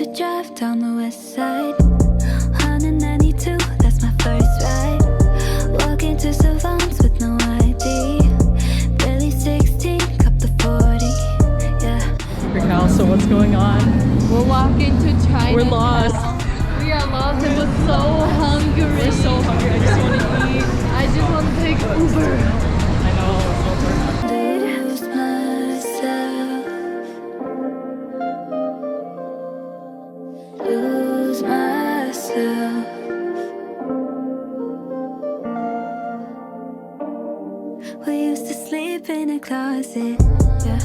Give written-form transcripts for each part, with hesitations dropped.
to drive down the west side. 192, that's my first ride. Walking to Savants with no ID. Barely 16, cup the 40. Yeah. Raquel, so what's going on? We're walking to China. We're lost. We are lost and we're so hungry. We're so hungry. I just want to eat. I just want to take Uber. I know. Lose myself. Lose myself. We used to sleep in a closet. Yeah.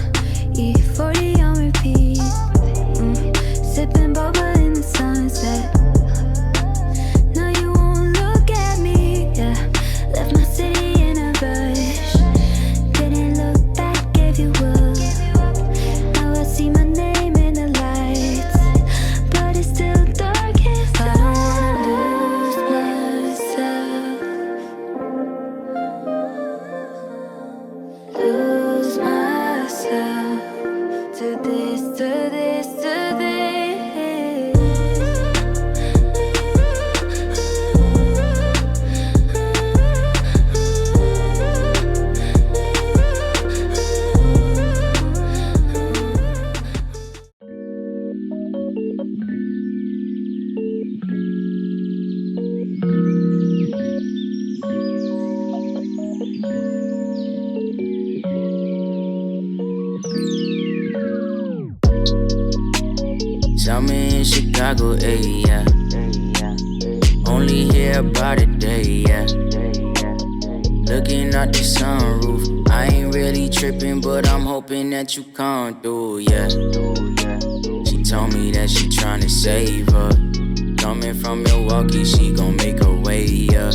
E40 on repeat. Sipping boba in the sunset. No, you won't look at me. Yeah. Left my city in a rush. Didn't look back, gave you up. Now I see my name in the lights, but it's still dark if I don't wanna lose myself. Lose myself to this, to this, to this. Summer in Chicago, yeah. Only hear about it day, yeah. Looking out the sunroof, I ain't really tripping, but I'm hoping that you come through, yeah. She told me that she tryna save her. Coming from Milwaukee, she gon' make her way, yeah.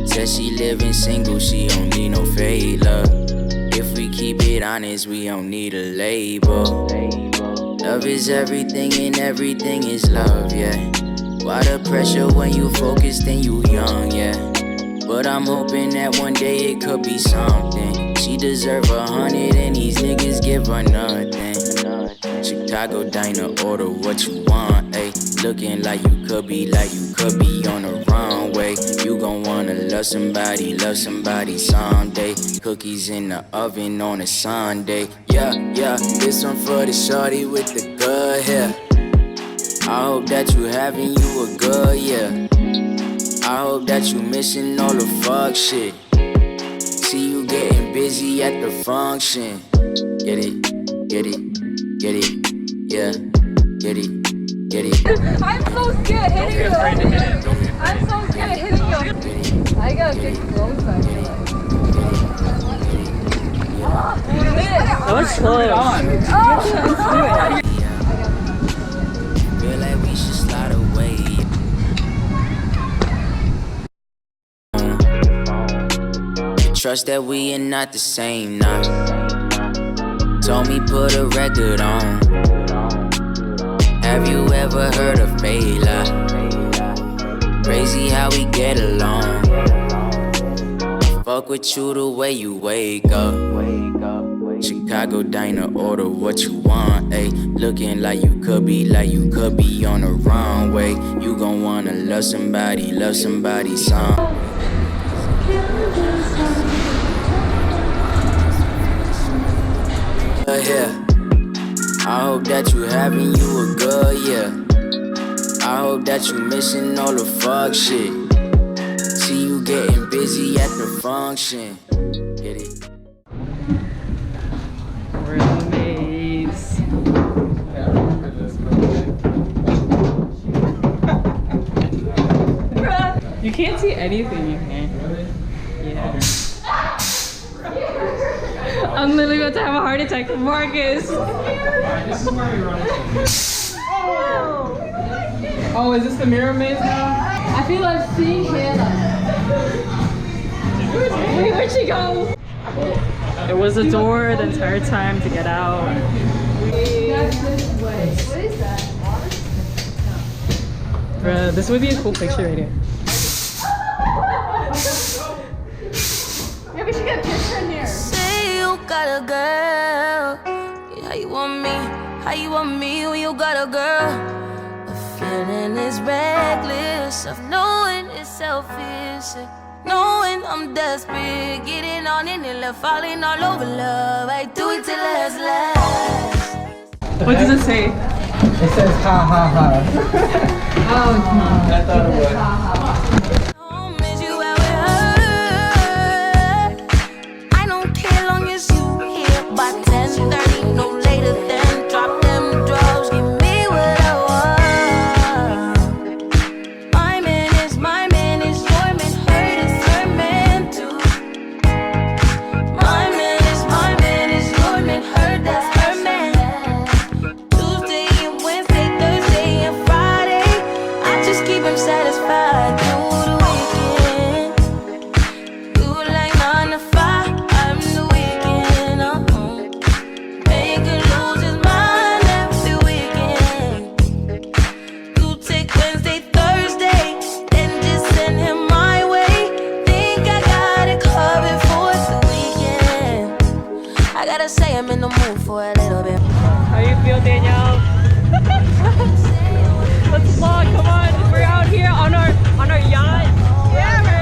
Said she living single, she don't need no favor. If we keep it honest, we don't need a label. Love is everything and everything is love, yeah. Why the pressure when you focused and you young, yeah. But I'm hoping that one day it could be something. She deserve 100 and these niggas give her nothing. Chicago diner, order what you want, ayy. Looking like you could be on the runway. You gon' wanna love somebody someday. Cookies in the oven on a Sunday. Yeah, this one for the shorty with the good hair. I hope that you having you a good year. I hope that you missing all the fuck shit. See you getting busy at the function. Get it, yeah, get it. I'm so scared hitting you. I'm so scared hitting you. I gotta get close, I feel like. That was close. Feel like we should slide away. Trust that we are not the same now. Told me put a record on. Have you ever heard of Fela? Crazy how we get along. Fuck with you the way you wake up. Chicago diner, order what you want, ayy. Looking like you could be on the runway. You gon' wanna love somebody some. Yeah. I hope that you having you a good year. I hope that you missing all the fuck shit. See you getting busy at the function. Get it? We're in the maze. You can't see anything in here. Yeah. I'm literally about to have a heart attack from Marcus. Oh, is this the mirror maze now? I feel like seeing Hannah. Wait, where'd she go? There was a door the entire time to get out. That's this way. What is that? Bruh, this would be a cool picture right here. Yeah, we should get a picture in here. Say you got a girl. Yeah, how you want me? How you want me when you got a girl? is reckless, of knowing it's selfish, knowing I'm desperate, getting on in and left, falling all over love. I do it till it's last. What does it say? It says ha ha ha. I thought it would. Don't miss you where we hurt. I don't care long as you here by 10:30, no later than drop them drugs, give me what I want. My man is your man, hurt is her man too. My man is your man, hurt that's her man. Tuesday and Wednesday, Thursday and Friday, I just keep him satisfied through the weekend. You like 9 to 5, I'm the weekend. Make her lose his mind every weekend. You take Wednesday, Thursday, then just send him my way. Think I got it covered for the weekend. I gotta say I'm in the mood for a little bit. How you feel, Danielle? Let's vlog, come on. We're out here on our yacht. Yeah, we're